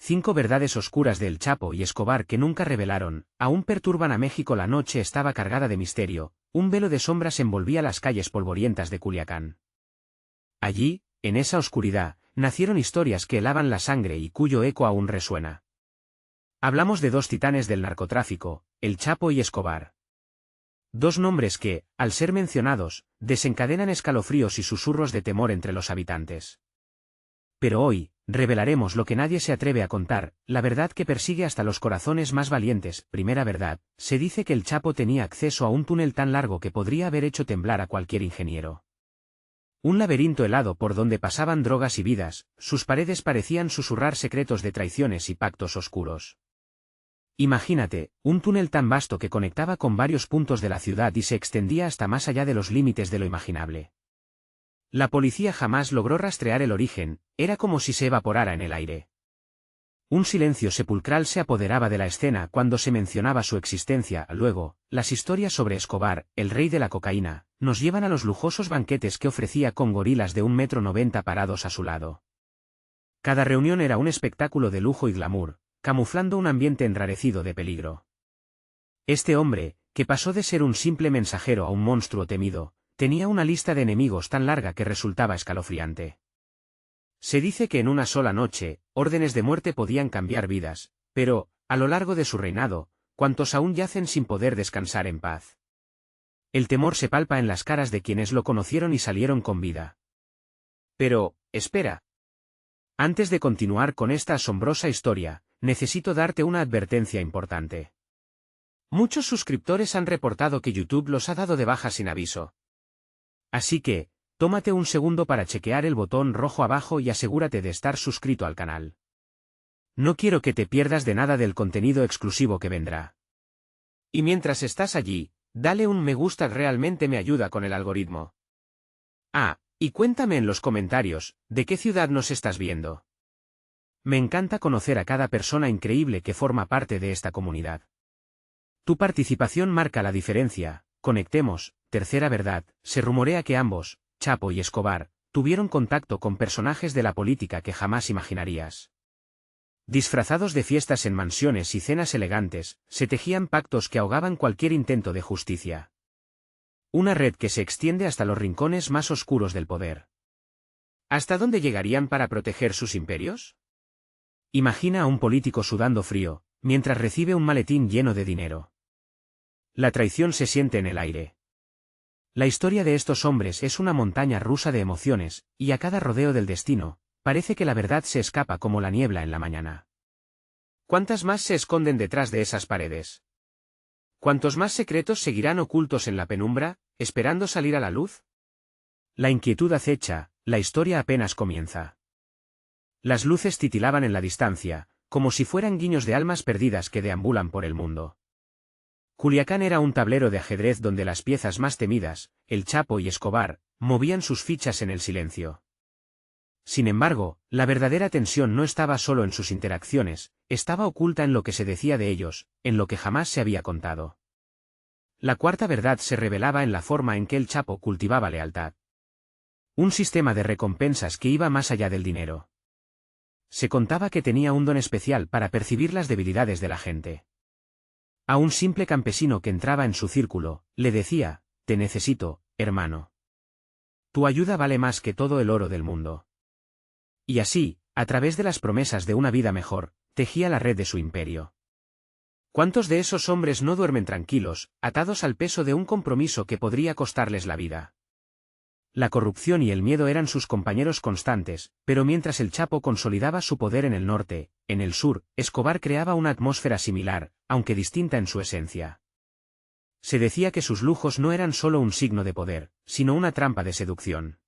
5 verdades oscuras de El Chapo y Escobar que nunca revelaron, aún perturban a México. La noche estaba cargada de misterio, un velo de sombras envolvía las calles polvorientas de Culiacán. Allí, en esa oscuridad, nacieron historias que helaban la sangre y cuyo eco aún resuena. Hablamos de dos titanes del narcotráfico, El Chapo y Escobar. Dos nombres que, al ser mencionados, desencadenan escalofríos y susurros de temor entre los habitantes. Pero hoy, revelaremos lo que nadie se atreve a contar, la verdad que persigue hasta los corazones más valientes. Primera verdad, se dice que El Chapo tenía acceso a un túnel tan largo que podría haber hecho temblar a cualquier ingeniero. Un laberinto helado por donde pasaban drogas y vidas, sus paredes parecían susurrar secretos de traiciones y pactos oscuros. Imagínate, un túnel tan vasto que conectaba con varios puntos de la ciudad y se extendía hasta más allá de los límites de lo imaginable. La policía jamás logró rastrear el origen, era como si se evaporara en el aire. Un silencio sepulcral se apoderaba de la escena cuando se mencionaba su existencia. Luego, las historias sobre Escobar, el rey de la cocaína, nos llevan a los lujosos banquetes que ofrecía con gorilas de 1,90 m parados a su lado. Cada reunión era un espectáculo de lujo y glamour, camuflando un ambiente enrarecido de peligro. Este hombre, que pasó de ser un simple mensajero a un monstruo temido, tenía una lista de enemigos tan larga que resultaba escalofriante. Se dice que en una sola noche, órdenes de muerte podían cambiar vidas, pero, a lo largo de su reinado, cuantos aún yacen sin poder descansar en paz. El temor se palpa en las caras de quienes lo conocieron y salieron con vida. Pero, espera. Antes de continuar con esta asombrosa historia, necesito darte una advertencia importante. Muchos suscriptores han reportado que YouTube los ha dado de baja sin aviso. Así que, tómate un segundo para chequear el botón rojo abajo y asegúrate de estar suscrito al canal. No quiero que te pierdas de nada del contenido exclusivo que vendrá. Y mientras estás allí, dale un me gusta, realmente me ayuda con el algoritmo. Ah, y cuéntame en los comentarios, ¿de qué ciudad nos estás viendo? Me encanta conocer a cada persona increíble que forma parte de esta comunidad. Tu participación marca la diferencia. Conectemos. Tercera verdad, se rumorea que ambos, Chapo y Escobar, tuvieron contacto con personajes de la política que jamás imaginarías. Disfrazados de fiestas en mansiones y cenas elegantes, se tejían pactos que ahogaban cualquier intento de justicia. Una red que se extiende hasta los rincones más oscuros del poder. ¿Hasta dónde llegarían para proteger sus imperios? Imagina a un político sudando frío, mientras recibe un maletín lleno de dinero. La traición se siente en el aire. La historia de estos hombres es una montaña rusa de emociones, y a cada rodeo del destino, parece que la verdad se escapa como la niebla en la mañana. ¿Cuántas más se esconden detrás de esas paredes? ¿Cuántos más secretos seguirán ocultos en la penumbra, esperando salir a la luz? La inquietud acecha, la historia apenas comienza. Las luces titilaban en la distancia, como si fueran guiños de almas perdidas que deambulan por el mundo. Culiacán era un tablero de ajedrez donde las piezas más temidas, El Chapo y Escobar, movían sus fichas en el silencio. Sin embargo, la verdadera tensión no estaba solo en sus interacciones, estaba oculta en lo que se decía de ellos, en lo que jamás se había contado. La cuarta verdad se revelaba en la forma en que El Chapo cultivaba lealtad. Un sistema de recompensas que iba más allá del dinero. Se contaba que tenía un don especial para percibir las debilidades de la gente. A un simple campesino que entraba en su círculo, le decía, te necesito, hermano. Tu ayuda vale más que todo el oro del mundo. Y así, a través de las promesas de una vida mejor, tejía la red de su imperio. ¿Cuántos de esos hombres no duermen tranquilos, atados al peso de un compromiso que podría costarles la vida? La corrupción y el miedo eran sus compañeros constantes, pero mientras El Chapo consolidaba su poder en el norte, en el sur, Escobar creaba una atmósfera similar, aunque distinta en su esencia. Se decía que sus lujos no eran solo un signo de poder, sino una trampa de seducción.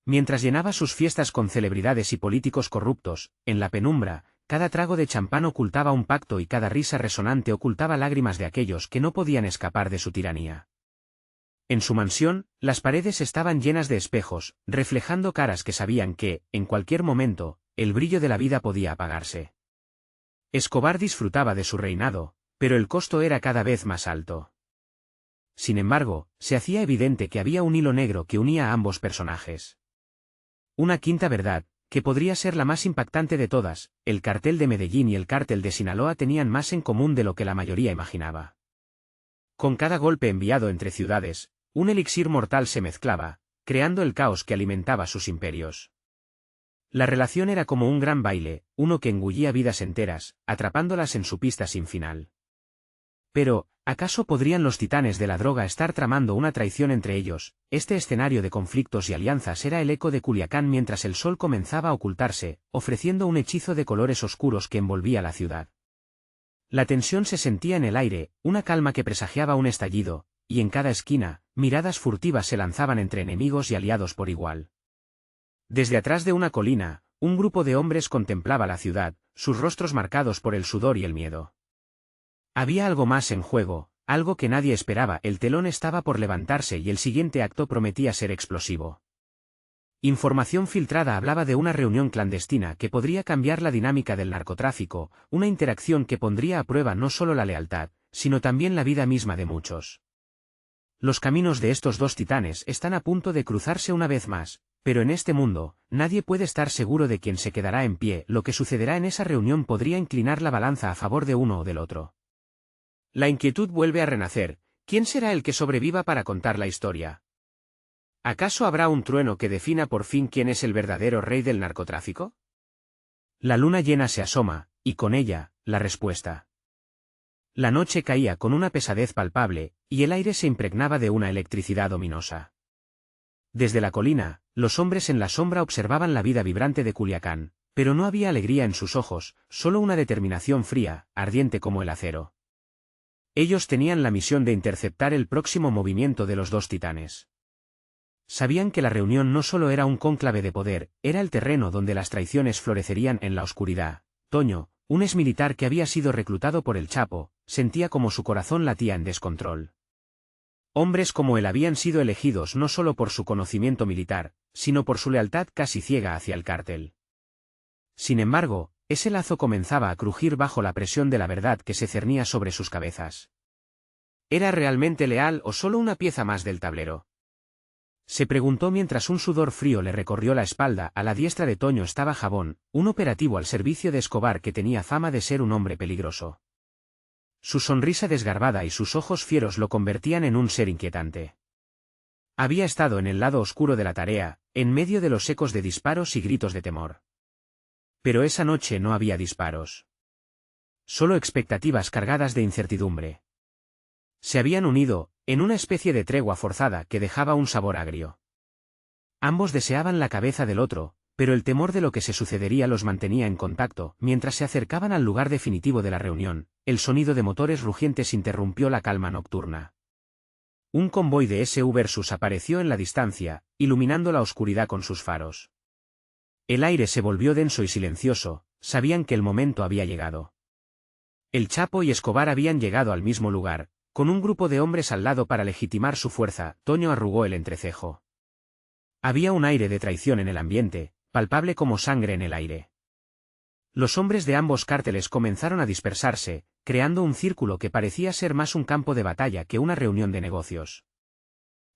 Mientras llenaba sus fiestas con celebridades y políticos corruptos, en la penumbra, cada trago de champán ocultaba un pacto y cada risa resonante ocultaba lágrimas de aquellos que no podían escapar de su tiranía. En su mansión, las paredes estaban llenas de espejos, reflejando caras que sabían que, en cualquier momento, el brillo de la vida podía apagarse. Escobar disfrutaba de su reinado, pero el costo era cada vez más alto. Sin embargo, se hacía evidente que había un hilo negro que unía a ambos personajes. Una quinta verdad, que podría ser la más impactante de todas. El cartel de Medellín y el cártel de Sinaloa tenían más en común de lo que la mayoría imaginaba. Con cada golpe enviado entre ciudades, un elixir mortal se mezclaba, creando el caos que alimentaba sus imperios. La relación era como un gran baile, uno que engullía vidas enteras, atrapándolas en su pista sin final. Pero, ¿acaso podrían los titanes de la droga estar tramando una traición entre ellos? Este escenario de conflictos y alianzas era el eco de Culiacán mientras el sol comenzaba a ocultarse, ofreciendo un hechizo de colores oscuros que envolvía la ciudad. La tensión se sentía en el aire, una calma que presagiaba un estallido, y en cada esquina, miradas furtivas se lanzaban entre enemigos y aliados por igual. Desde atrás de una colina, un grupo de hombres contemplaba la ciudad, sus rostros marcados por el sudor y el miedo. Había algo más en juego, algo que nadie esperaba. El telón estaba por levantarse y el siguiente acto prometía ser explosivo. Información filtrada hablaba de una reunión clandestina que podría cambiar la dinámica del narcotráfico, una interacción que pondría a prueba no solo la lealtad, sino también la vida misma de muchos. Los caminos de estos dos titanes están a punto de cruzarse una vez más, pero en este mundo, nadie puede estar seguro de quién se quedará en pie. Lo que sucederá en esa reunión podría inclinar la balanza a favor de uno o del otro. La inquietud vuelve a renacer. ¿Quién será el que sobreviva para contar la historia? ¿Acaso habrá un trueno que defina por fin quién es el verdadero rey del narcotráfico? La luna llena se asoma, y con ella, la respuesta. La noche caía con una pesadez palpable, y el aire se impregnaba de una electricidad ominosa. Desde la colina, los hombres en la sombra observaban la vida vibrante de Culiacán, pero no había alegría en sus ojos, solo una determinación fría, ardiente como el acero. Ellos tenían la misión de interceptar el próximo movimiento de los dos titanes. Sabían que la reunión no solo era un cónclave de poder, era el terreno donde las traiciones florecerían en la oscuridad. Toño, un exmilitar que había sido reclutado por el Chapo, sentía como su corazón latía en descontrol. Hombres como él habían sido elegidos no solo por su conocimiento militar, sino por su lealtad casi ciega hacia el cártel. Sin embargo, ese lazo comenzaba a crujir bajo la presión de la verdad que se cernía sobre sus cabezas. ¿Era realmente leal o solo una pieza más del tablero? Se preguntó mientras un sudor frío le recorrió la espalda. A la diestra de Toño estaba Jabón, un operativo al servicio de Escobar que tenía fama de ser un hombre peligroso. Su sonrisa desgarbada y sus ojos fieros lo convertían en un ser inquietante. Había estado en el lado oscuro de la tarea, en medio de los ecos de disparos y gritos de temor. Pero esa noche no había disparos. Solo expectativas cargadas de incertidumbre. Se habían unido, en una especie de tregua forzada que dejaba un sabor agrio. Ambos deseaban la cabeza del otro, pero el temor de lo que se sucedería los mantenía en contacto. Mientras se acercaban al lugar definitivo de la reunión, el sonido de motores rugientes interrumpió la calma nocturna. Un convoy de SV Versus apareció en la distancia, iluminando la oscuridad con sus faros. El aire se volvió denso y silencioso, sabían que el momento había llegado. El Chapo y Escobar habían llegado al mismo lugar, con un grupo de hombres al lado para legitimar su fuerza. Toño arrugó el entrecejo. Había un aire de traición en el ambiente, palpable como sangre en el aire. Los hombres de ambos cárteles comenzaron a dispersarse, creando un círculo que parecía ser más un campo de batalla que una reunión de negocios.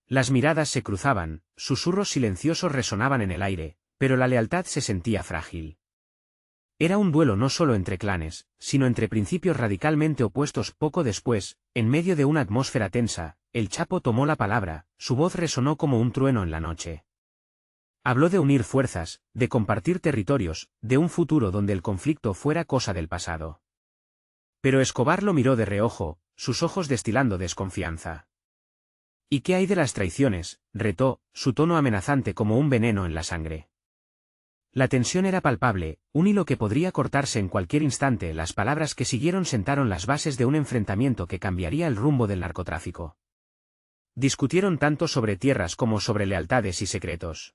Las miradas se cruzaban, susurros silenciosos resonaban en el aire, pero la lealtad se sentía frágil. Era un duelo no solo entre clanes, sino entre principios radicalmente opuestos. Poco después, en medio de una atmósfera tensa, el Chapo tomó la palabra, su voz resonó como un trueno en la noche. Habló de unir fuerzas, de compartir territorios, de un futuro donde el conflicto fuera cosa del pasado. Pero Escobar lo miró de reojo, sus ojos destilando desconfianza. ¿Y qué hay de las traiciones?, retó, su tono amenazante como un veneno en la sangre. La tensión era palpable, un hilo que podría cortarse en cualquier instante. Las palabras que siguieron sentaron las bases de un enfrentamiento que cambiaría el rumbo del narcotráfico. Discutieron tanto sobre tierras como sobre lealtades y secretos.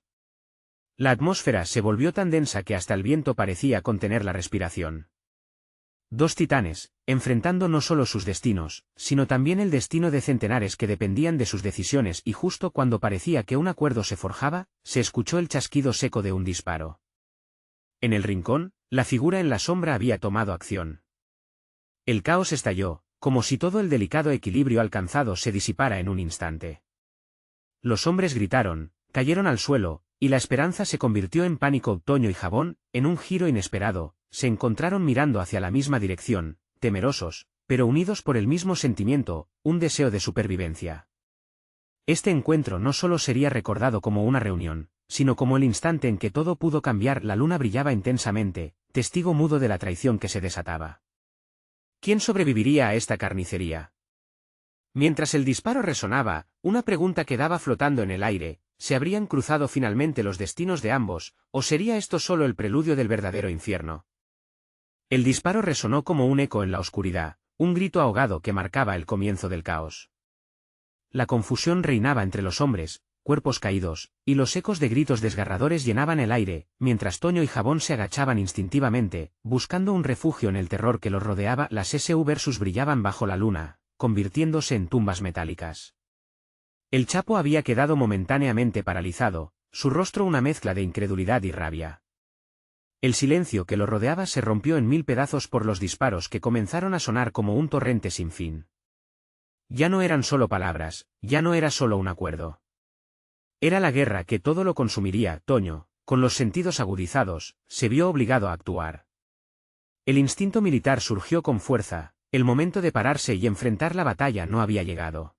La atmósfera se volvió tan densa que hasta el viento parecía contener la respiración. Dos titanes, enfrentando no solo sus destinos, sino también el destino de centenares que dependían de sus decisiones, y justo cuando parecía que un acuerdo se forjaba, se escuchó el chasquido seco de un disparo. En el rincón, la figura en la sombra había tomado acción. El caos estalló, como si todo el delicado equilibrio alcanzado se disipara en un instante. Los hombres gritaron, cayeron al suelo, y la esperanza se convirtió en pánico. Toño y Jabón, en un giro inesperado, se encontraron mirando hacia la misma dirección, temerosos, pero unidos por el mismo sentimiento, un deseo de supervivencia. Este encuentro no solo sería recordado como una reunión, sino como el instante en que todo pudo cambiar. La luna brillaba intensamente, testigo mudo de la traición que se desataba. ¿Quién sobreviviría a esta carnicería? Mientras el disparo resonaba, una pregunta quedaba flotando en el aire: ¿se habrían cruzado finalmente los destinos de ambos, o sería esto solo el preludio del verdadero infierno? El disparo resonó como un eco en la oscuridad, un grito ahogado que marcaba el comienzo del caos. La confusión reinaba entre los hombres, cuerpos caídos, y los ecos de gritos desgarradores llenaban el aire, mientras Toño y Jabón se agachaban instintivamente, buscando un refugio en el terror que los rodeaba. Las SU brillaban bajo la luna, convirtiéndose en tumbas metálicas. El Chapo había quedado momentáneamente paralizado, su rostro una mezcla de incredulidad y rabia. El silencio que lo rodeaba se rompió en mil pedazos por los disparos que comenzaron a sonar como un torrente sin fin. Ya no eran solo palabras, ya no era solo un acuerdo. Era la guerra que todo lo consumiría. Toño, con los sentidos agudizados, se vio obligado a actuar. El instinto militar surgió con fuerza, el momento de pararse y enfrentar la batalla no había llegado.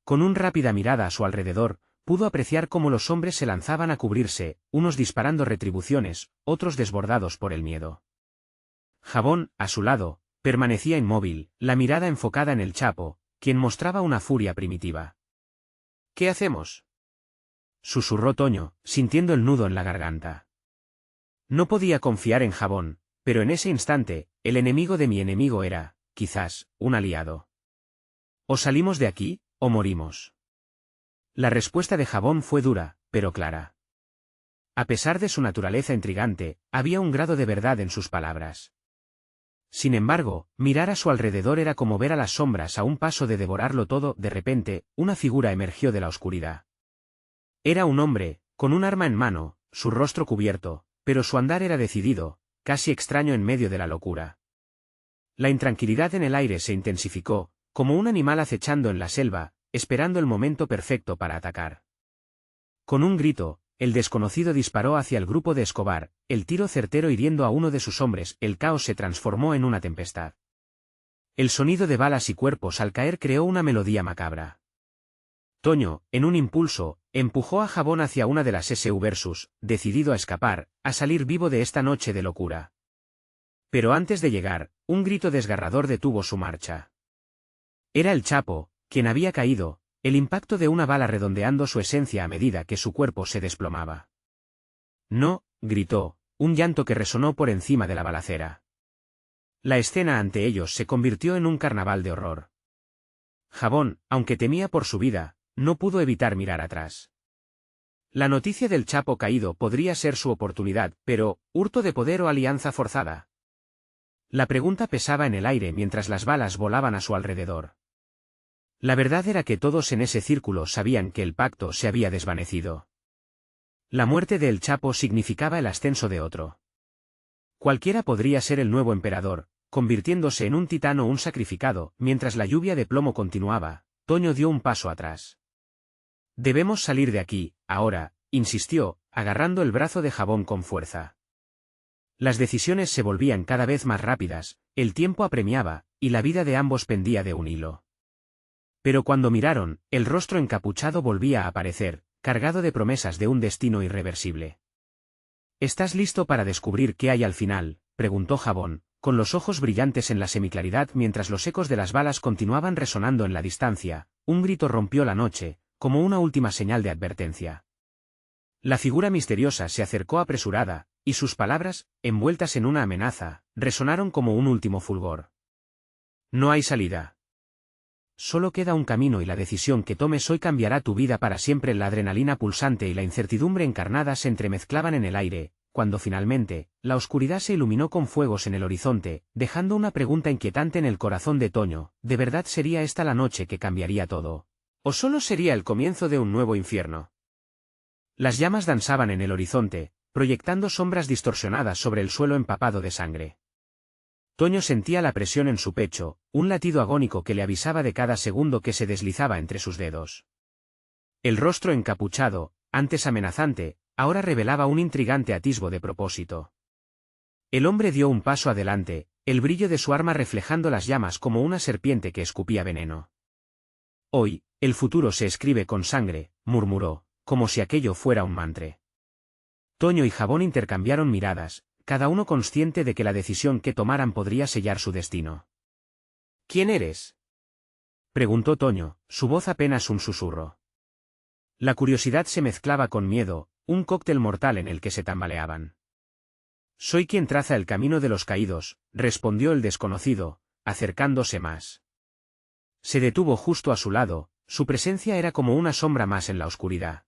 Con una rápida mirada a su alrededor, pudo apreciar cómo los hombres se lanzaban a cubrirse, unos disparando retribuciones, otros desbordados por el miedo. Jabón, a su lado, permanecía inmóvil, la mirada enfocada en el Chapo, quien mostraba una furia primitiva. ¿Qué hacemos?, susurró Toño, sintiendo el nudo en la garganta. No podía confiar en Jabón, pero en ese instante, el enemigo de mi enemigo era, quizás, un aliado. O salimos de aquí, o morimos. La respuesta de Jabón fue dura, pero clara. A pesar de su naturaleza intrigante, había un grado de verdad en sus palabras. Sin embargo, mirar a su alrededor era como ver a las sombras a un paso de devorarlo todo. De repente, una figura emergió de la oscuridad. Era un hombre, con un arma en mano, su rostro cubierto, pero su andar era decidido, casi extraño en medio de la locura. La intranquilidad en el aire se intensificó, como un animal acechando en la selva, esperando el momento perfecto para atacar. Con un grito, el desconocido disparó hacia el grupo de Escobar, el tiro certero hiriendo a uno de sus hombres. El caos se transformó en una tempestad. El sonido de balas y cuerpos al caer creó una melodía macabra. Toño, en un impulso, empujó a Jabón hacia una de las SU, decidido a escapar, a salir vivo de esta noche de locura. Pero antes de llegar, un grito desgarrador detuvo su marcha. Era el Chapo, quien había caído, el impacto de una bala redondeando su esencia a medida que su cuerpo se desplomaba. No, gritó, un llanto que resonó por encima de la balacera. La escena ante ellos se convirtió en un carnaval de horror. Jabón, aunque temía por su vida, no pudo evitar mirar atrás. La noticia del Chapo caído podría ser su oportunidad, pero, ¿hurto de poder o alianza forzada? La pregunta pesaba en el aire mientras las balas volaban a su alrededor. La verdad era que todos en ese círculo sabían que el pacto se había desvanecido. La muerte de El Chapo significaba el ascenso de otro. Cualquiera podría ser el nuevo emperador, convirtiéndose en un titán o un sacrificado. Mientras la lluvia de plomo continuaba, Toño dio un paso atrás. Debemos salir de aquí, ahora, insistió, agarrando el brazo de Jabón con fuerza. Las decisiones se volvían cada vez más rápidas, el tiempo apremiaba, y la vida de ambos pendía de un hilo. Pero cuando miraron, el rostro encapuchado volvía a aparecer, cargado de promesas de un destino irreversible. ¿Estás listo para descubrir qué hay al final?, preguntó Jabón, con los ojos brillantes en la semiclaridad mientras los ecos de las balas continuaban resonando en la distancia. Un grito rompió la noche, como una última señal de advertencia. La figura misteriosa se acercó apresurada, y sus palabras, envueltas en una amenaza, resonaron como un último fulgor. No hay salida. Solo queda un camino y la decisión que tomes hoy cambiará tu vida para siempre. La adrenalina pulsante y la incertidumbre encarnada se entremezclaban en el aire, cuando finalmente, la oscuridad se iluminó con fuegos en el horizonte, dejando una pregunta inquietante en el corazón de Toño: ¿de verdad sería esta la noche que cambiaría todo? ¿O solo sería el comienzo de un nuevo infierno? Las llamas danzaban en el horizonte, proyectando sombras distorsionadas sobre el suelo empapado de sangre. Toño sentía la presión en su pecho, un latido agónico que le avisaba de cada segundo que se deslizaba entre sus dedos. El rostro encapuchado, antes amenazante, ahora revelaba un intrigante atisbo de propósito. El hombre dio un paso adelante, el brillo de su arma reflejando las llamas como una serpiente que escupía veneno. Hoy, el futuro se escribe con sangre, murmuró, como si aquello fuera un mantre. Toño y Jabón intercambiaron miradas, cada uno consciente de que la decisión que tomaran podría sellar su destino. ¿Quién eres?, preguntó Toño, su voz apenas un susurro. La curiosidad se mezclaba con miedo, un cóctel mortal en el que se tambaleaban. Soy quien traza el camino de los caídos, respondió el desconocido, acercándose más. Se detuvo justo a su lado, su presencia era como una sombra más en la oscuridad.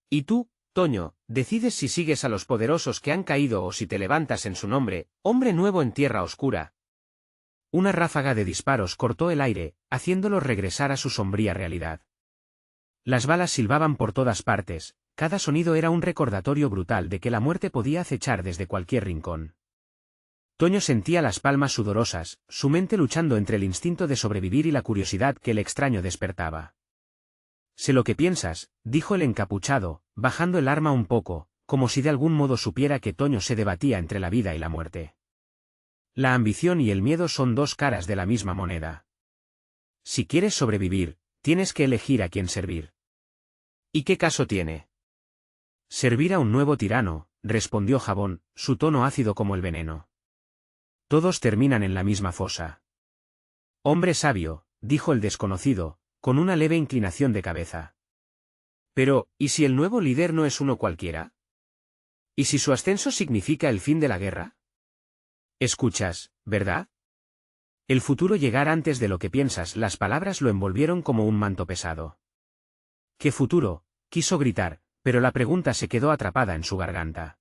¿Y tú, Toño, decides si sigues a los poderosos que han caído o si te levantas en su nombre, hombre nuevo en tierra oscura? Una ráfaga de disparos cortó el aire, haciéndolos regresar a su sombría realidad. Las balas silbaban por todas partes, cada sonido era un recordatorio brutal de que la muerte podía acechar desde cualquier rincón. Toño sentía las palmas sudorosas, su mente luchando entre el instinto de sobrevivir y la curiosidad que el extraño despertaba. Sé lo que piensas, dijo el encapuchado, bajando el arma un poco, como si de algún modo supiera que Toño se debatía entre la vida y la muerte. La ambición y el miedo son dos caras de la misma moneda. Si quieres sobrevivir, tienes que elegir a quién servir. ¿Y qué caso tiene? Servir a un nuevo tirano, respondió Jabón, su tono ácido como el veneno. Todos terminan en la misma fosa. Hombre sabio, dijo el desconocido, con una leve inclinación de cabeza. Pero, ¿y si el nuevo líder no es uno cualquiera? ¿Y si su ascenso significa el fin de la guerra? Escuchas, ¿verdad? El futuro llegará antes de lo que piensas. Las palabras lo envolvieron como un manto pesado. ¿Qué futuro?, quiso gritar, pero la pregunta se quedó atrapada en su garganta.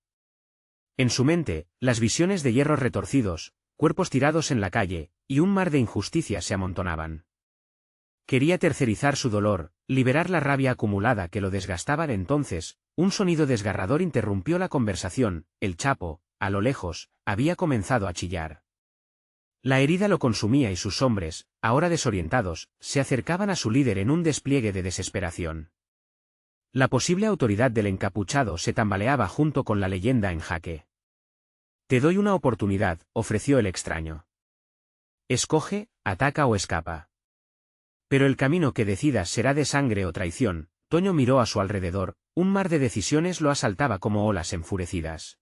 En su mente, las visiones de hierros retorcidos, cuerpos tirados en la calle, y un mar de injusticias se amontonaban. Quería tercerizar su dolor, liberar la rabia acumulada que lo desgastaba. Entonces, un sonido desgarrador interrumpió la conversación. El Chapo, a lo lejos, había comenzado a chillar. La herida lo consumía y sus hombres, ahora desorientados, se acercaban a su líder en un despliegue de desesperación. La posible autoridad del encapuchado se tambaleaba junto con la leyenda en jaque. Te doy una oportunidad, ofreció el extraño. Escoge, ataca o escapa. Pero el camino que decidas será de sangre o traición. Toño miró a su alrededor, un mar de decisiones lo asaltaba como olas enfurecidas.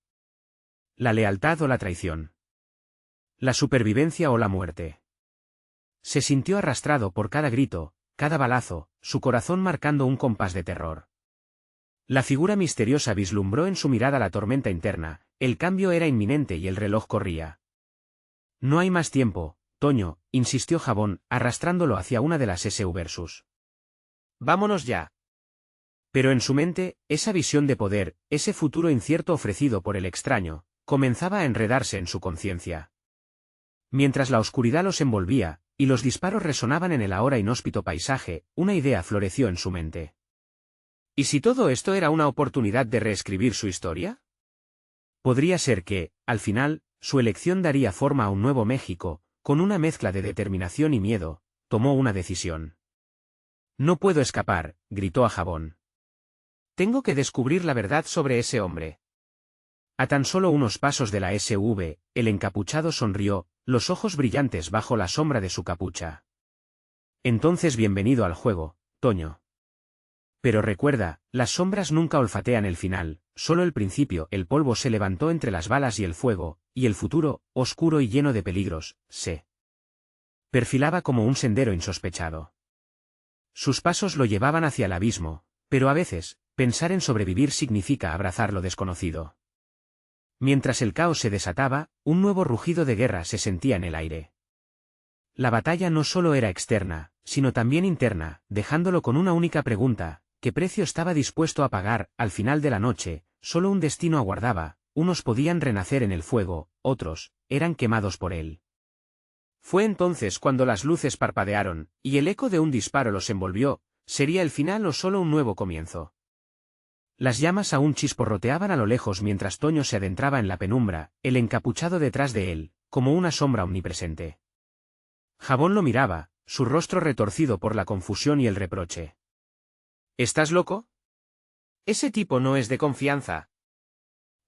La lealtad o la traición. La supervivencia o la muerte. Se sintió arrastrado por cada grito, cada balazo, su corazón marcando un compás de terror. La figura misteriosa vislumbró en su mirada la tormenta interna, el cambio era inminente y el reloj corría. No hay más tiempo, Toño, insistió Jabón, arrastrándolo hacia una de las SV. Vámonos ya. Pero en su mente, esa visión de poder, ese futuro incierto ofrecido por el extraño, comenzaba a enredarse en su conciencia. Mientras la oscuridad los envolvía, y los disparos resonaban en el ahora inhóspito paisaje, una idea floreció en su mente. ¿Y si todo esto era una oportunidad de reescribir su historia? Podría ser que, al final, su elección daría forma a un nuevo México, con una mezcla de determinación y miedo. Tomó una decisión. No puedo escapar, gritó a Jabón. Tengo que descubrir la verdad sobre ese hombre. A tan solo unos pasos de la SV, el encapuchado sonrió, los ojos brillantes bajo la sombra de su capucha. Entonces bienvenido al juego, Toño. Pero recuerda, las sombras nunca olfatean el final, solo el principio. El polvo se levantó entre las balas y el fuego, y el futuro, oscuro y lleno de peligros, se perfilaba como un sendero insospechado. Sus pasos lo llevaban hacia el abismo, pero a veces, pensar en sobrevivir significa abrazar lo desconocido. Mientras el caos se desataba, un nuevo rugido de guerra se sentía en el aire. La batalla no solo era externa, sino también interna, dejándolo con una única pregunta: ¿qué precio estaba dispuesto a pagar? Al final de la noche, solo un destino aguardaba: unos podían renacer en el fuego, otros eran quemados por él. Fue entonces cuando las luces parpadearon, y el eco de un disparo los envolvió. ¿Sería el final o solo un nuevo comienzo? Las llamas aún chisporroteaban a lo lejos mientras Toño se adentraba en la penumbra, el encapuchado detrás de él, como una sombra omnipresente. Jabón lo miraba, su rostro retorcido por la confusión y el reproche. ¿Estás loco? Ese tipo no es de confianza.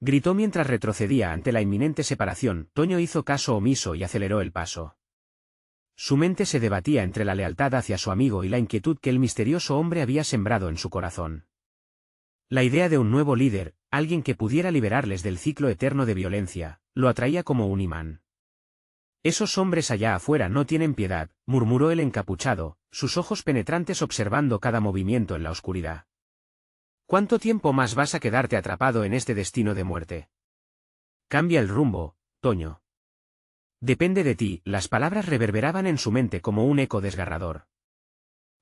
Gritó mientras retrocedía ante la inminente separación. Toño hizo caso omiso y aceleró el paso. Su mente se debatía entre la lealtad hacia su amigo y la inquietud que el misterioso hombre había sembrado en su corazón. La idea de un nuevo líder, alguien que pudiera liberarles del ciclo eterno de violencia, lo atraía como un imán. Esos hombres allá afuera no tienen piedad, murmuró el encapuchado, sus ojos penetrantes observando cada movimiento en la oscuridad. ¿Cuánto tiempo más vas a quedarte atrapado en este destino de muerte? Cambia el rumbo, Toño. Depende de ti. Las palabras reverberaban en su mente como un eco desgarrador.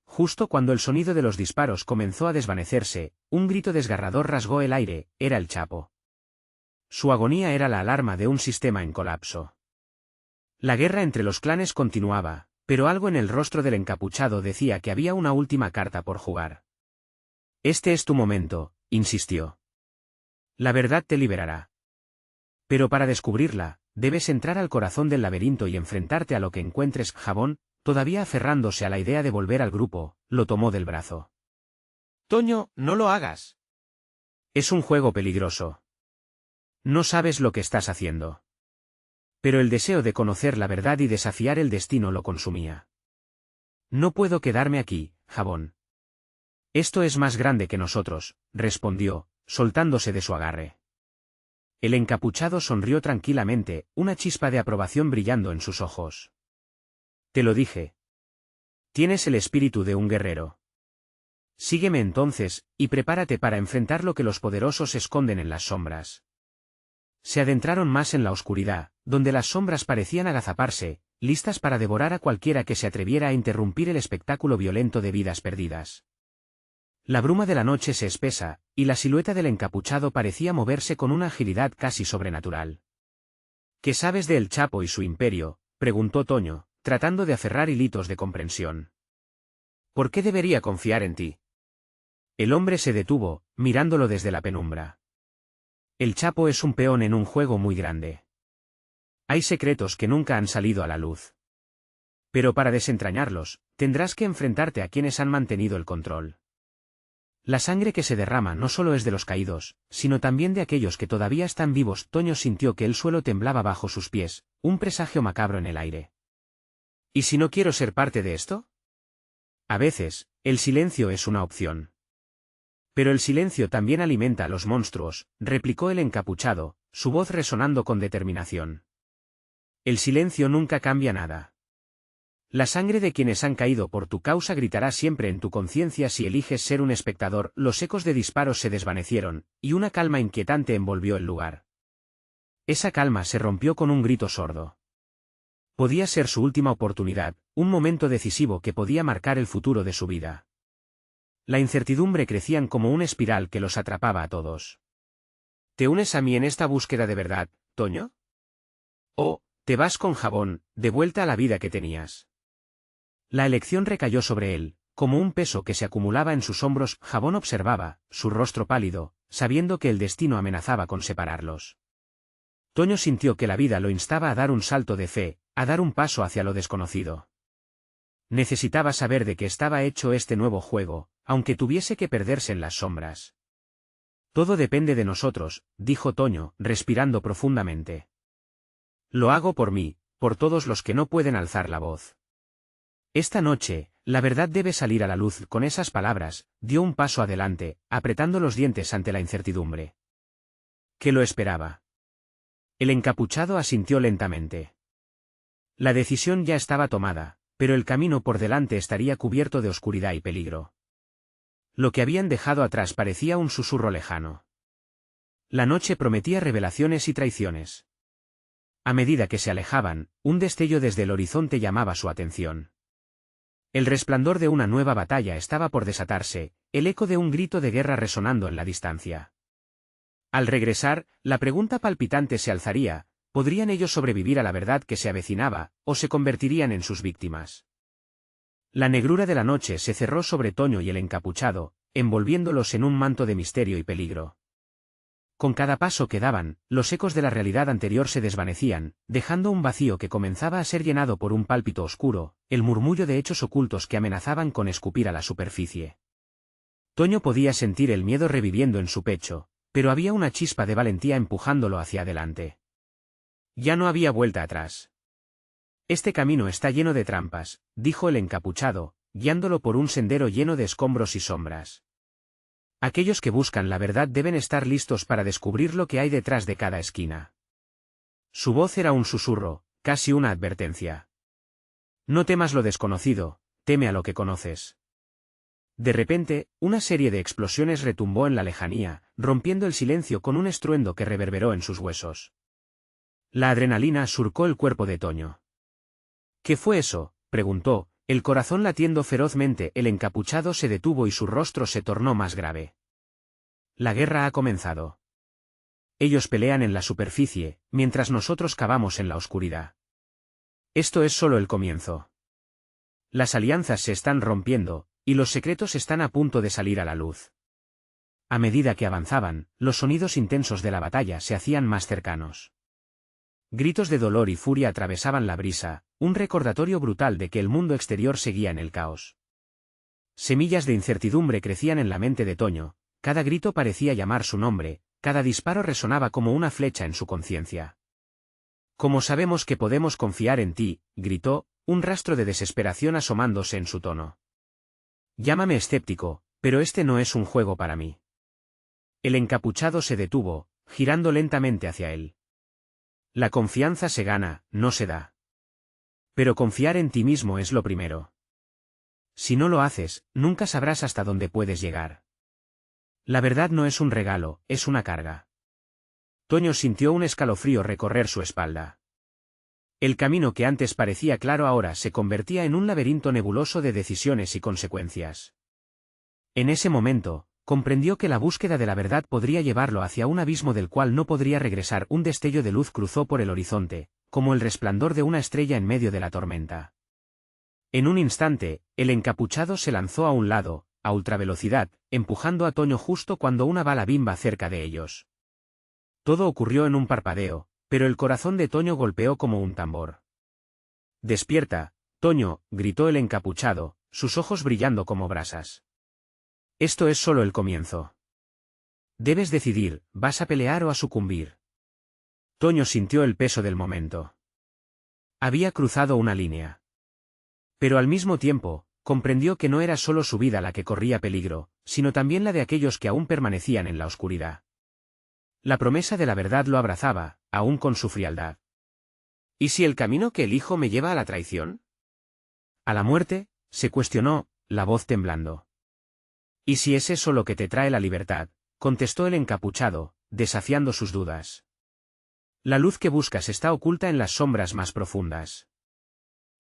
Justo cuando el sonido de los disparos comenzó a desvanecerse, un grito desgarrador rasgó el aire. Era el Chapo. Su agonía era la alarma de un sistema en colapso. La guerra entre los clanes continuaba, pero algo en el rostro del encapuchado decía que había una última carta por jugar. Este es tu momento, insistió. La verdad te liberará. Pero para descubrirla, debes entrar al corazón del laberinto y enfrentarte a lo que encuentres. Jabón, todavía aferrándose a la idea de volver al grupo, lo tomó del brazo. Toño, no lo hagas. Es un juego peligroso. No sabes lo que estás haciendo. Pero el deseo de conocer la verdad y desafiar el destino lo consumía. No puedo quedarme aquí, Jabón. Esto es más grande que nosotros, respondió, soltándose de su agarre. El encapuchado sonrió tranquilamente, una chispa de aprobación brillando en sus ojos. Te lo dije. Tienes el espíritu de un guerrero. Sígueme entonces, y prepárate para enfrentar lo que los poderosos esconden en las sombras. Se adentraron más en la oscuridad, donde las sombras parecían agazaparse, listas para devorar a cualquiera que se atreviera a interrumpir el espectáculo violento de vidas perdidas. La bruma de la noche se espesa, y la silueta del encapuchado parecía moverse con una agilidad casi sobrenatural. ¿Qué sabes de El Chapo y su imperio?, preguntó Toño, tratando de aferrar hilitos de comprensión. ¿Por qué debería confiar en ti? El hombre se detuvo, mirándolo desde la penumbra. El Chapo es un peón en un juego muy grande. Hay secretos que nunca han salido a la luz. Pero para desentrañarlos, tendrás que enfrentarte a quienes han mantenido el control. La sangre que se derrama no solo es de los caídos, sino también de aquellos que todavía están vivos. Toño sintió que el suelo temblaba bajo sus pies, un presagio macabro en el aire. ¿Y si no quiero ser parte de esto? A veces, el silencio es una opción. Pero el silencio también alimenta a los monstruos, replicó el encapuchado, su voz resonando con determinación. El silencio nunca cambia nada. La sangre de quienes han caído por tu causa gritará siempre en tu conciencia si eliges ser un espectador. Los ecos de disparos se desvanecieron, y una calma inquietante envolvió el lugar. Esa calma se rompió con un grito sordo. Podía ser su última oportunidad, un momento decisivo que podía marcar el futuro de su vida. La incertidumbre crecían como una espiral que los atrapaba a todos. ¿Te unes a mí en esta búsqueda de verdad, Toño? ¿O te vas con Jabón, de vuelta a la vida que tenías? La elección recayó sobre él, como un peso que se acumulaba en sus hombros. Jabón observaba, su rostro pálido, sabiendo que el destino amenazaba con separarlos. Toño sintió que la vida lo instaba a dar un salto de fe, a dar un paso hacia lo desconocido. Necesitaba saber de qué estaba hecho este nuevo juego, aunque tuviese que perderse en las sombras. Todo depende de nosotros, dijo Toño, respirando profundamente. Lo hago por mí, por todos los que no pueden alzar la voz. Esta noche, la verdad debe salir a la luz. Con esas palabras, dio un paso adelante, apretando los dientes ante la incertidumbre. ¿Qué lo esperaba? El encapuchado asintió lentamente. La decisión ya estaba tomada, pero el camino por delante estaría cubierto de oscuridad y peligro. Lo que habían dejado atrás parecía un susurro lejano. La noche prometía revelaciones y traiciones. A medida que se alejaban, un destello desde el horizonte llamaba su atención. El resplandor de una nueva batalla estaba por desatarse, el eco de un grito de guerra resonando en la distancia. Al regresar, la pregunta palpitante se alzaría: ¿podrían ellos sobrevivir a la verdad que se avecinaba, o se convertirían en sus víctimas? La negrura de la noche se cerró sobre Toño y el encapuchado, envolviéndolos en un manto de misterio y peligro. Con cada paso que daban, los ecos de la realidad anterior se desvanecían, dejando un vacío que comenzaba a ser llenado por un pálpito oscuro, el murmullo de hechos ocultos que amenazaban con escupir a la superficie. Toño podía sentir el miedo reviviendo en su pecho, pero había una chispa de valentía empujándolo hacia adelante. Ya no había vuelta atrás. Este camino está lleno de trampas, dijo el encapuchado, guiándolo por un sendero lleno de escombros y sombras. Aquellos que buscan la verdad deben estar listos para descubrir lo que hay detrás de cada esquina. Su voz era un susurro, casi una advertencia. No temas lo desconocido, teme a lo que conoces. De repente, una serie de explosiones retumbó en la lejanía, rompiendo el silencio con un estruendo que reverberó en sus huesos. La adrenalina surcó el cuerpo de Toño. ¿Qué fue eso?, preguntó, el corazón latiendo ferozmente. El encapuchado se detuvo y su rostro se tornó más grave. La guerra ha comenzado. Ellos pelean en la superficie, mientras nosotros cavamos en la oscuridad. Esto es solo el comienzo. Las alianzas se están rompiendo, y los secretos están a punto de salir a la luz. A medida que avanzaban, los sonidos intensos de la batalla se hacían más cercanos. Gritos de dolor y furia atravesaban la brisa, un recordatorio brutal de que el mundo exterior seguía en el caos. Semillas de incertidumbre crecían en la mente de Toño, cada grito parecía llamar su nombre, cada disparo resonaba como una flecha en su conciencia. «¿Cómo sabemos que podemos confiar en ti?», gritó, un rastro de desesperación asomándose en su tono. «Llámame escéptico, pero este no es un juego para mí». El encapuchado se detuvo, girando lentamente hacia él. La confianza se gana, no se da. Pero confiar en ti mismo es lo primero. Si no lo haces, nunca sabrás hasta dónde puedes llegar. La verdad no es un regalo, es una carga. Toño sintió un escalofrío recorrer su espalda. El camino que antes parecía claro ahora se convertía en un laberinto nebuloso de decisiones y consecuencias. En ese momento, comprendió que la búsqueda de la verdad podría llevarlo hacia un abismo del cual no podría regresar. Un destello de luz cruzó por el horizonte, como el resplandor de una estrella en medio de la tormenta. En un instante, el encapuchado se lanzó a un lado, a ultravelocidad, empujando a Toño justo cuando una bala bimba cerca de ellos. Todo ocurrió en un parpadeo, pero el corazón de Toño golpeó como un tambor. «Despierta, Toño», gritó el encapuchado, sus ojos brillando como brasas. «Esto es solo el comienzo. Debes decidir, ¿vas a pelear o a sucumbir?». Toño sintió el peso del momento. Había cruzado una línea. Pero al mismo tiempo, comprendió que no era solo su vida la que corría peligro, sino también la de aquellos que aún permanecían en la oscuridad. La promesa de la verdad lo abrazaba, aún con su frialdad. ¿Y si el camino que elijo me lleva a la traición? ¿A la muerte?, se cuestionó, la voz temblando. «¿Y si es eso lo que te trae la libertad?», contestó el encapuchado, desafiando sus dudas. «La luz que buscas está oculta en las sombras más profundas.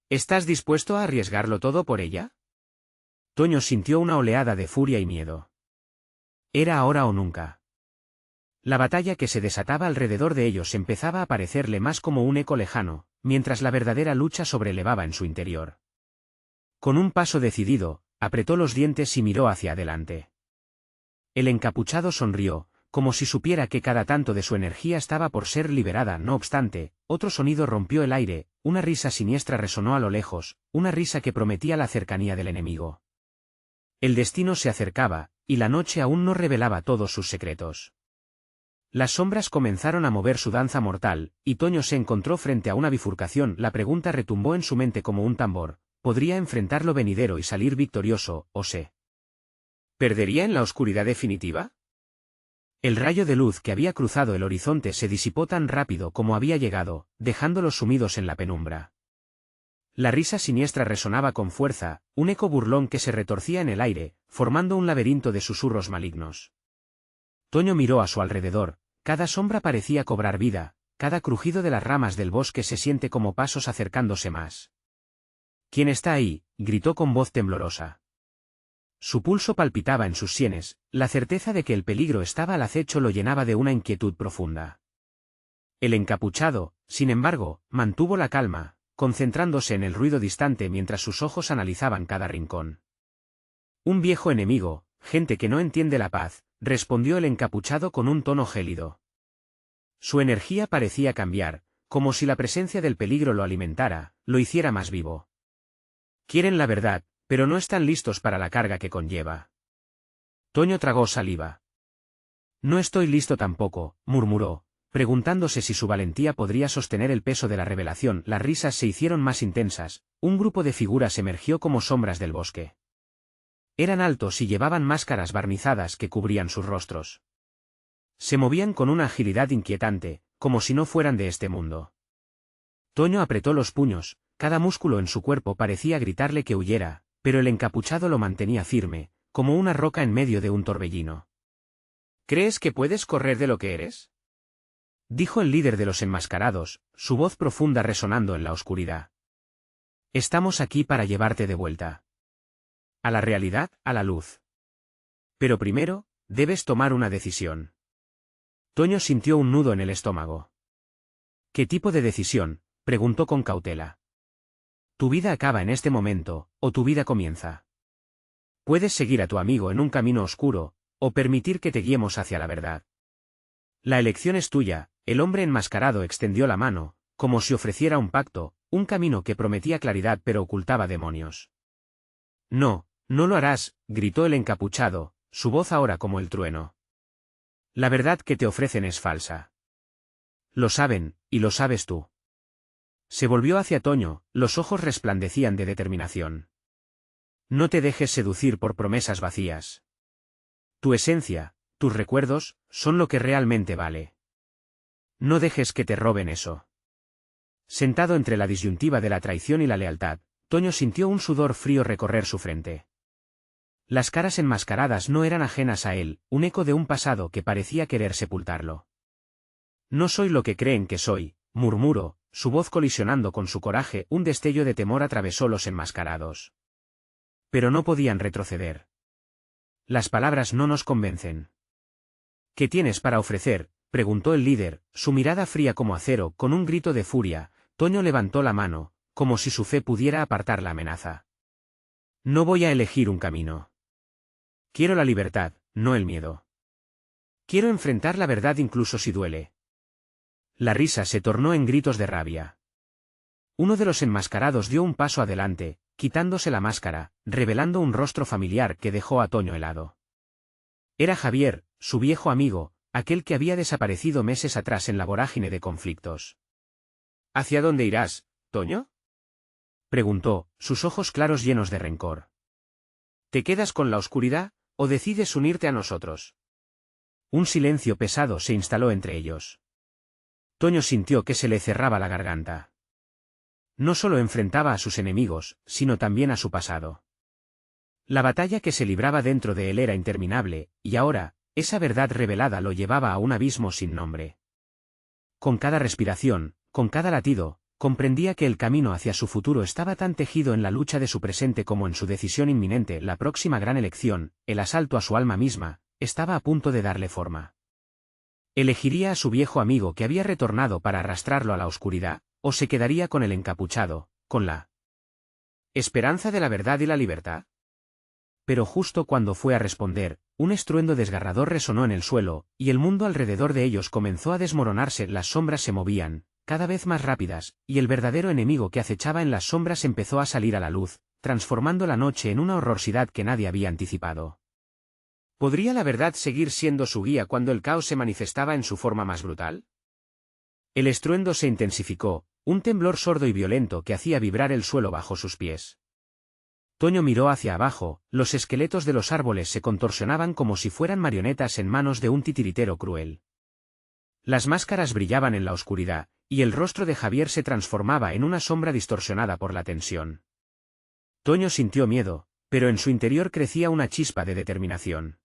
¿Estás dispuesto a arriesgarlo todo por ella?». Toño sintió una oleada de furia y miedo. Era ahora o nunca. La batalla que se desataba alrededor de ellos empezaba a parecerle más como un eco lejano, mientras la verdadera lucha sobrelevaba en su interior. Con un paso decidido, apretó los dientes y miró hacia adelante. El encapuchado sonrió, como si supiera que cada tanto de su energía estaba por ser liberada. No obstante, otro sonido rompió el aire, una risa siniestra resonó a lo lejos, una risa que prometía la cercanía del enemigo. El destino se acercaba, y la noche aún no revelaba todos sus secretos. Las sombras comenzaron a mover su danza mortal, y Toño se encontró frente a una bifurcación. La pregunta retumbó en su mente como un tambor: ¿podría enfrentar lo venidero y salir victorioso, o se perdería en la oscuridad definitiva? El rayo de luz que había cruzado el horizonte se disipó tan rápido como había llegado, dejándolos sumidos en la penumbra. La risa siniestra resonaba con fuerza, un eco burlón que se retorcía en el aire, formando un laberinto de susurros malignos. Toño miró a su alrededor, cada sombra parecía cobrar vida, cada crujido de las ramas del bosque se siente como pasos acercándose más. «¿Quién está ahí?», gritó con voz temblorosa. Su pulso palpitaba en sus sienes, la certeza de que el peligro estaba al acecho lo llenaba de una inquietud profunda. El encapuchado, sin embargo, mantuvo la calma, concentrándose en el ruido distante mientras sus ojos analizaban cada rincón. «Un viejo enemigo, gente que no entiende la paz», respondió el encapuchado con un tono gélido. Su energía parecía cambiar, como si la presencia del peligro lo alimentara, lo hiciera más vivo. «Quieren la verdad, pero no están listos para la carga que conlleva». Toño tragó saliva. No estoy listo tampoco, murmuró, preguntándose si su valentía podría sostener el peso de la revelación. Las risas se hicieron más intensas, un grupo de figuras emergió como sombras del bosque. Eran altos y llevaban máscaras barnizadas que cubrían sus rostros. Se movían con una agilidad inquietante, como si no fueran de este mundo. Toño apretó los puños, cada músculo en su cuerpo parecía gritarle que huyera, pero el encapuchado lo mantenía firme, como una roca en medio de un torbellino. ¿Crees que puedes correr de lo que eres?, dijo el líder de los enmascarados, su voz profunda resonando en la oscuridad. Estamos aquí para llevarte de vuelta. A la realidad, a la luz. Pero primero, debes tomar una decisión. Toño sintió un nudo en el estómago. ¿Qué tipo de decisión?, preguntó con cautela. Tu vida acaba en este momento, o tu vida comienza. Puedes seguir a tu amigo en un camino oscuro, o permitir que te guiemos hacia la verdad. La elección es tuya. El hombre enmascarado extendió la mano, como si ofreciera un pacto, un camino que prometía claridad pero ocultaba demonios. No, no lo harás, gritó el encapuchado, su voz ahora como el trueno. La verdad que te ofrecen es falsa. Lo saben, y lo sabes tú. Se volvió hacia Toño, los ojos resplandecían de determinación. No te dejes seducir por promesas vacías. Tu esencia, tus recuerdos, son lo que realmente vale. No dejes que te roben eso. Sentado entre la disyuntiva de la traición y la lealtad, Toño sintió un sudor frío recorrer su frente. Las caras enmascaradas no eran ajenas a él, un eco de un pasado que parecía querer sepultarlo. No soy lo que creen que soy, murmuró, su voz colisionando con su coraje. Un destello de temor atravesó los enmascarados. Pero no podían retroceder. Las palabras no nos convencen. ¿Qué tienes para ofrecer?, preguntó el líder, su mirada fría como acero. Con un grito de furia, Toño levantó la mano, como si su fe pudiera apartar la amenaza. No voy a elegir un camino. Quiero la libertad, no el miedo. Quiero enfrentar la verdad incluso si duele. La risa se tornó en gritos de rabia. Uno de los enmascarados dio un paso adelante, quitándose la máscara, revelando un rostro familiar que dejó a Toño helado. Era Javier, su viejo amigo, aquel que había desaparecido meses atrás en la vorágine de conflictos. ¿Hacia dónde irás, Toño?, preguntó, sus ojos claros llenos de rencor. ¿Te quedas con la oscuridad, o decides unirte a nosotros? Un silencio pesado se instaló entre ellos. Toño sintió que se le cerraba la garganta. No solo enfrentaba a sus enemigos, sino también a su pasado. La batalla que se libraba dentro de él era interminable, y ahora, esa verdad revelada lo llevaba a un abismo sin nombre. Con cada respiración, con cada latido, comprendía que el camino hacia su futuro estaba tan tejido en la lucha de su presente como en su decisión inminente. La próxima gran elección, el asalto a su alma misma, estaba a punto de darle forma. ¿Elegiría a su viejo amigo que había retornado para arrastrarlo a la oscuridad, o se quedaría con el encapuchado, con la esperanza de la verdad y la libertad? Pero justo cuando fue a responder, un estruendo desgarrador resonó en el suelo, y el mundo alrededor de ellos comenzó a desmoronarse. Las sombras se movían, cada vez más rápidas, y el verdadero enemigo que acechaba en las sombras empezó a salir a la luz, transformando la noche en una horrorosidad que nadie había anticipado. ¿Podría la verdad seguir siendo su guía cuando el caos se manifestaba en su forma más brutal? El estruendo se intensificó, un temblor sordo y violento que hacía vibrar el suelo bajo sus pies. Toño miró hacia abajo, los esqueletos de los árboles se contorsionaban como si fueran marionetas en manos de un titiritero cruel. Las máscaras brillaban en la oscuridad, y el rostro de Javier se transformaba en una sombra distorsionada por la tensión. Toño sintió miedo, pero en su interior crecía una chispa de determinación.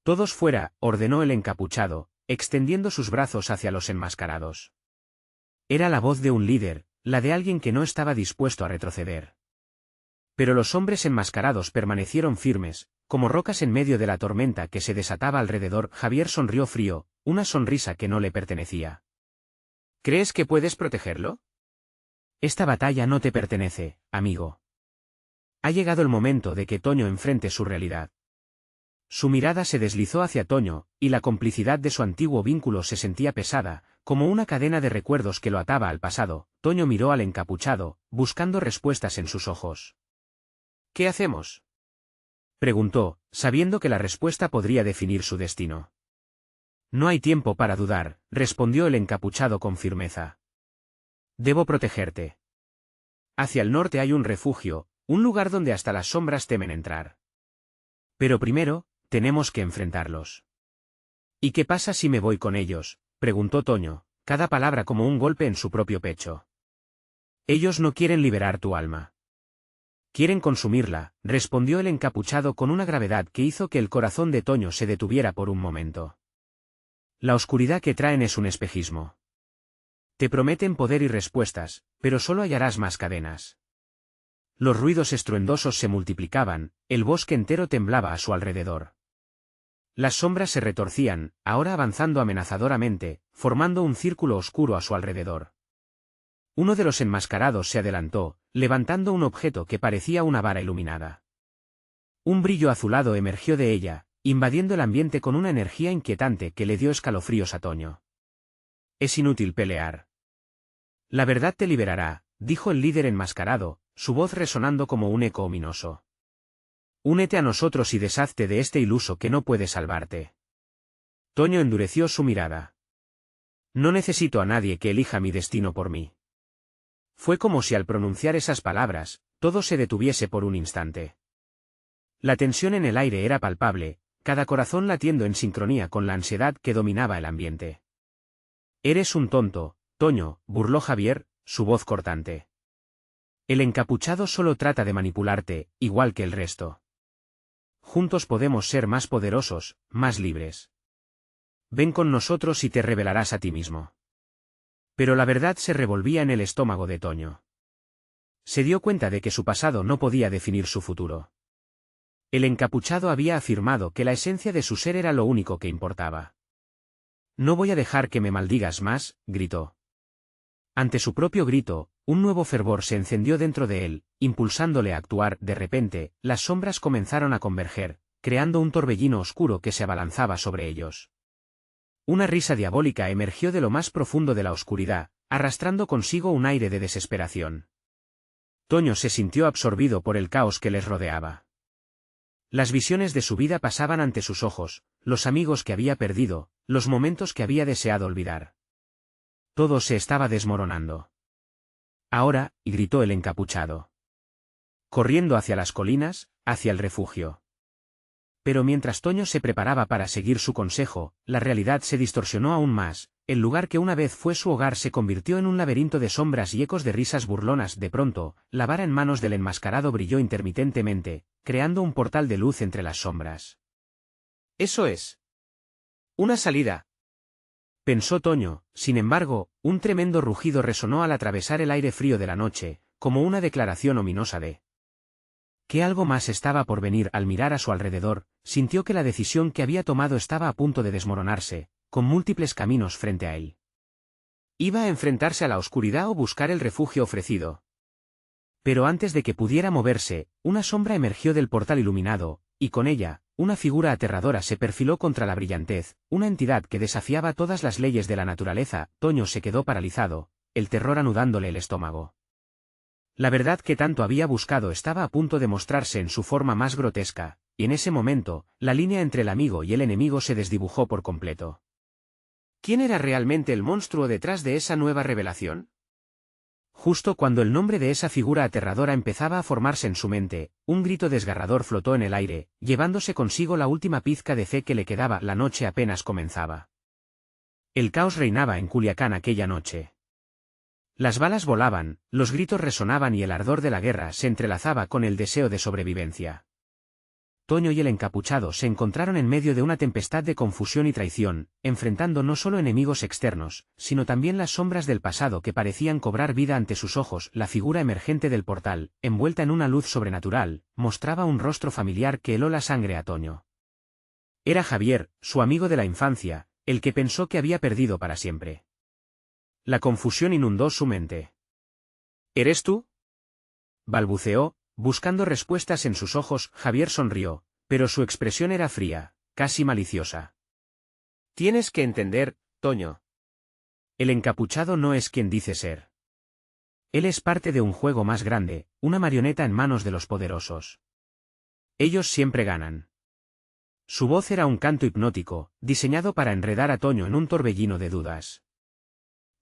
Todos fuera, ordenó el encapuchado, extendiendo sus brazos hacia los enmascarados. Era la voz de un líder, la de alguien que no estaba dispuesto a retroceder. Pero los hombres enmascarados permanecieron firmes, como rocas en medio de la tormenta que se desataba alrededor. Javier sonrió frío, una sonrisa que no le pertenecía. ¿Crees que puedes protegerlo? Esta batalla no te pertenece, amigo. Ha llegado el momento de que Toño enfrente su realidad. Su mirada se deslizó hacia Toño, y la complicidad de su antiguo vínculo se sentía pesada, como una cadena de recuerdos que lo ataba al pasado. Toño miró al encapuchado, buscando respuestas en sus ojos. ¿Qué hacemos? Preguntó, sabiendo que la respuesta podría definir su destino. No hay tiempo para dudar, respondió el encapuchado con firmeza. Debo protegerte. Hacia el norte hay un refugio, un lugar donde hasta las sombras temen entrar. Pero primero, tenemos que enfrentarlos. ¿Y qué pasa si me voy con ellos?, preguntó Toño, cada palabra como un golpe en su propio pecho. Ellos no quieren liberar tu alma. Quieren consumirla, respondió el encapuchado con una gravedad que hizo que el corazón de Toño se detuviera por un momento. La oscuridad que traen es un espejismo. Te prometen poder y respuestas, pero solo hallarás más cadenas. Los ruidos estruendosos se multiplicaban, el bosque entero temblaba a su alrededor. Las sombras se retorcían, ahora avanzando amenazadoramente, formando un círculo oscuro a su alrededor. Uno de los enmascarados se adelantó, levantando un objeto que parecía una vara iluminada. Un brillo azulado emergió de ella, invadiendo el ambiente con una energía inquietante que le dio escalofríos a Toño. Es inútil pelear. La verdad te liberará, dijo el líder enmascarado, su voz resonando como un eco ominoso. Únete a nosotros y deshazte de este iluso que no puede salvarte. Toño endureció su mirada. No necesito a nadie que elija mi destino por mí. Fue como si al pronunciar esas palabras, todo se detuviese por un instante. La tensión en el aire era palpable, cada corazón latiendo en sincronía con la ansiedad que dominaba el ambiente. Eres un tonto, Toño, burló Javier, su voz cortante. El encapuchado solo trata de manipularte, igual que el resto. Juntos podemos ser más poderosos, más libres. Ven con nosotros y te revelarás a ti mismo. Pero la verdad se revolvía en el estómago de Toño. Se dio cuenta de que su pasado no podía definir su futuro. El encapuchado había afirmado que la esencia de su ser era lo único que importaba. No voy a dejar que me maldigas más, gritó. Ante su propio grito, un nuevo fervor se encendió dentro de él, impulsándole a actuar. De repente, las sombras comenzaron a converger, creando un torbellino oscuro que se abalanzaba sobre ellos. Una risa diabólica emergió de lo más profundo de la oscuridad, arrastrando consigo un aire de desesperación. Toño se sintió absorbido por el caos que les rodeaba. Las visiones de su vida pasaban ante sus ojos, los amigos que había perdido, los momentos que había deseado olvidar. Todo se estaba desmoronando. Ahora, gritó el encapuchado. Corriendo hacia las colinas, hacia el refugio. Pero mientras Toño se preparaba para seguir su consejo, la realidad se distorsionó aún más. El lugar que una vez fue su hogar se convirtió en un laberinto de sombras y ecos de risas burlonas. De pronto, la vara en manos del enmascarado brilló intermitentemente, creando un portal de luz entre las sombras. Eso es. Una salida. Pensó Toño. Sin embargo, un tremendo rugido resonó al atravesar el aire frío de la noche, como una declaración ominosa de que algo más estaba por venir. Al mirar a su alrededor, sintió que la decisión que había tomado estaba a punto de desmoronarse, con múltiples caminos frente a él. Iba a enfrentarse a la oscuridad o buscar el refugio ofrecido. Pero antes de que pudiera moverse, una sombra emergió del portal iluminado, y con ella, una figura aterradora se perfiló contra la brillantez, una entidad que desafiaba todas las leyes de la naturaleza. Toño se quedó paralizado, el terror anudándole el estómago. La verdad que tanto había buscado estaba a punto de mostrarse en su forma más grotesca, y en ese momento, la línea entre el amigo y el enemigo se desdibujó por completo. ¿Quién era realmente el monstruo detrás de esa nueva revelación? Justo cuando el nombre de esa figura aterradora empezaba a formarse en su mente, un grito desgarrador flotó en el aire, llevándose consigo la última pizca de fe que le quedaba. La noche apenas comenzaba. El caos reinaba en Culiacán aquella noche. Las balas volaban, los gritos resonaban y el ardor de la guerra se entrelazaba con el deseo de sobrevivencia. Toño y el encapuchado se encontraron en medio de una tempestad de confusión y traición, enfrentando no solo enemigos externos, sino también las sombras del pasado que parecían cobrar vida ante sus ojos. La figura emergente del portal, envuelta en una luz sobrenatural, mostraba un rostro familiar que heló la sangre a Toño. Era Javier, su amigo de la infancia, el que pensó que había perdido para siempre. La confusión inundó su mente. ¿Eres tú?, balbuceó, buscando respuestas en sus ojos. Javier sonrió, pero su expresión era fría, casi maliciosa. Tienes que entender, Toño. El encapuchado no es quien dice ser. Él es parte de un juego más grande, una marioneta en manos de los poderosos. Ellos siempre ganan. Su voz era un canto hipnótico, diseñado para enredar a Toño en un torbellino de dudas.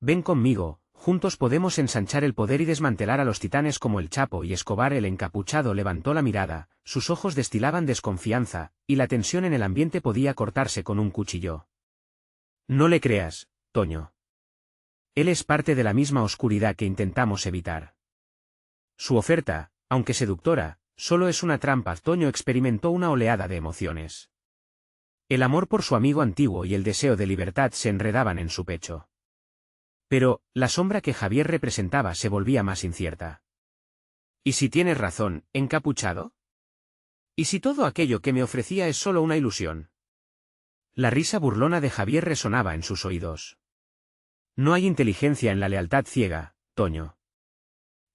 Ven conmigo, juntos podemos ensanchar el poder y desmantelar a los titanes como el Chapo y Escobar. El encapuchado levantó la mirada, sus ojos destilaban desconfianza, y la tensión en el ambiente podía cortarse con un cuchillo. No le creas, Toño. Él es parte de la misma oscuridad que intentamos evitar. Su oferta, aunque seductora, solo es una trampa. Toño experimentó una oleada de emociones. El amor por su amigo antiguo y el deseo de libertad se enredaban en su pecho. Pero, la sombra que Javier representaba se volvía más incierta. ¿Y si tienes razón, encapuchado? ¿Y si todo aquello que me ofrecía es solo una ilusión? La risa burlona de Javier resonaba en sus oídos. No hay inteligencia en la lealtad ciega, Toño.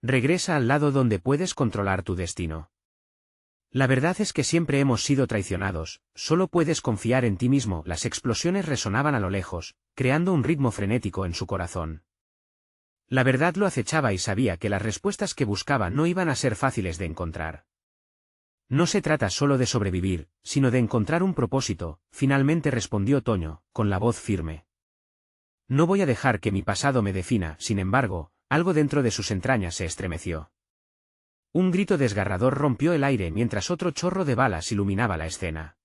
Regresa al lado donde puedes controlar tu destino. La verdad es que siempre hemos sido traicionados, solo puedes confiar en ti mismo. Las explosiones resonaban a lo lejos, creando un ritmo frenético en su corazón. La verdad lo acechaba y sabía que las respuestas que buscaba no iban a ser fáciles de encontrar. No se trata solo de sobrevivir, sino de encontrar un propósito, finalmente respondió Toño, con la voz firme. No voy a dejar que mi pasado me defina. Sin embargo, algo dentro de sus entrañas se estremeció. Un grito desgarrador rompió el aire mientras otro chorro de balas iluminaba la escena.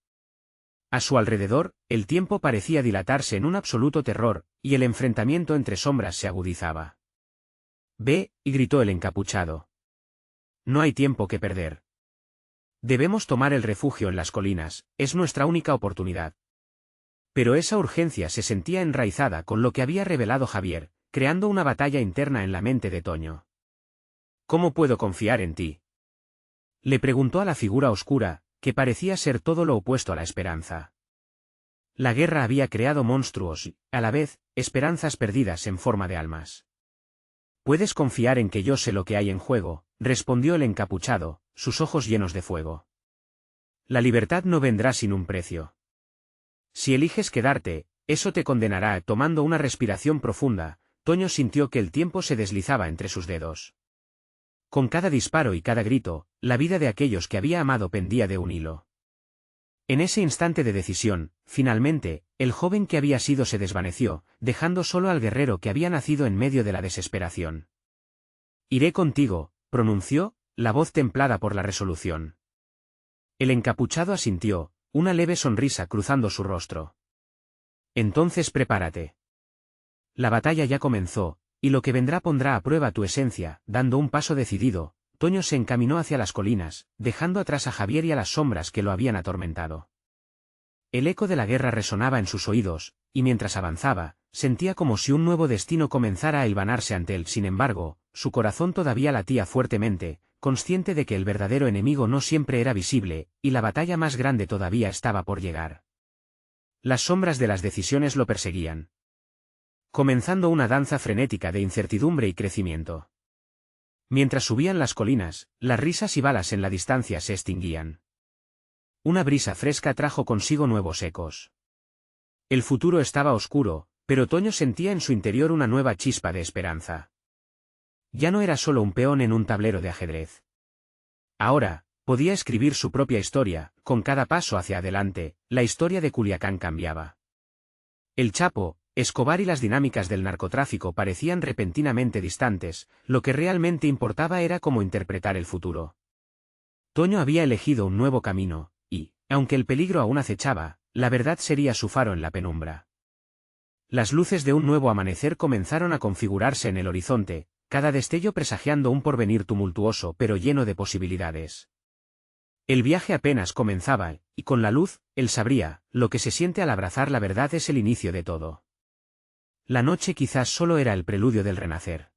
A su alrededor, el tiempo parecía dilatarse en un absoluto terror, y el enfrentamiento entre sombras se agudizaba. «Ve», y gritó el encapuchado. «No hay tiempo que perder. Debemos tomar el refugio en las colinas, es nuestra única oportunidad». Pero esa urgencia se sentía enraizada con lo que había revelado Javier, creando una batalla interna en la mente de Toño. «¿Cómo puedo confiar en ti?», le preguntó a la figura oscura, que parecía ser todo lo opuesto a la esperanza. La guerra había creado monstruos y, a la vez, esperanzas perdidas en forma de almas. «Puedes confiar en que yo sé lo que hay en juego», respondió el encapuchado, sus ojos llenos de fuego. «La libertad no vendrá sin un precio. Si eliges quedarte, eso te condenará». Tomando una respiración profunda, Toño sintió que el tiempo se deslizaba entre sus dedos. Con cada disparo y cada grito, la vida de aquellos que había amado pendía de un hilo. En ese instante de decisión, finalmente, el joven que había sido se desvaneció, dejando solo al guerrero que había nacido en medio de la desesperación. «Iré contigo», pronunció, la voz templada por la resolución. El encapuchado asintió, una leve sonrisa cruzando su rostro. «Entonces prepárate. La batalla ya comenzó, y lo que vendrá pondrá a prueba tu esencia». Dando un paso decidido, Toño se encaminó hacia las colinas, dejando atrás a Javier y a las sombras que lo habían atormentado. El eco de la guerra resonaba en sus oídos, y mientras avanzaba, sentía como si un nuevo destino comenzara a hilvanarse ante él. Sin embargo, su corazón todavía latía fuertemente, consciente de que el verdadero enemigo no siempre era visible, y la batalla más grande todavía estaba por llegar. Las sombras de las decisiones lo perseguían, comenzando una danza frenética de incertidumbre y crecimiento. Mientras subían las colinas, las risas y balas en la distancia se extinguían. Una brisa fresca trajo consigo nuevos ecos. El futuro estaba oscuro, pero Toño sentía en su interior una nueva chispa de esperanza. Ya no era solo un peón en un tablero de ajedrez. Ahora, podía escribir su propia historia. Con cada paso hacia adelante, la historia de Culiacán cambiaba. El Chapo, Escobar y las dinámicas del narcotráfico parecían repentinamente distantes, lo que realmente importaba era cómo interpretar el futuro. Toño había elegido un nuevo camino, y, aunque el peligro aún acechaba, la verdad sería su faro en la penumbra. Las luces de un nuevo amanecer comenzaron a configurarse en el horizonte, cada destello presagiando un porvenir tumultuoso pero lleno de posibilidades. El viaje apenas comenzaba, y con la luz, él sabría, lo que se siente al abrazar la verdad es el inicio de todo. La noche quizás solo era el preludio del renacer.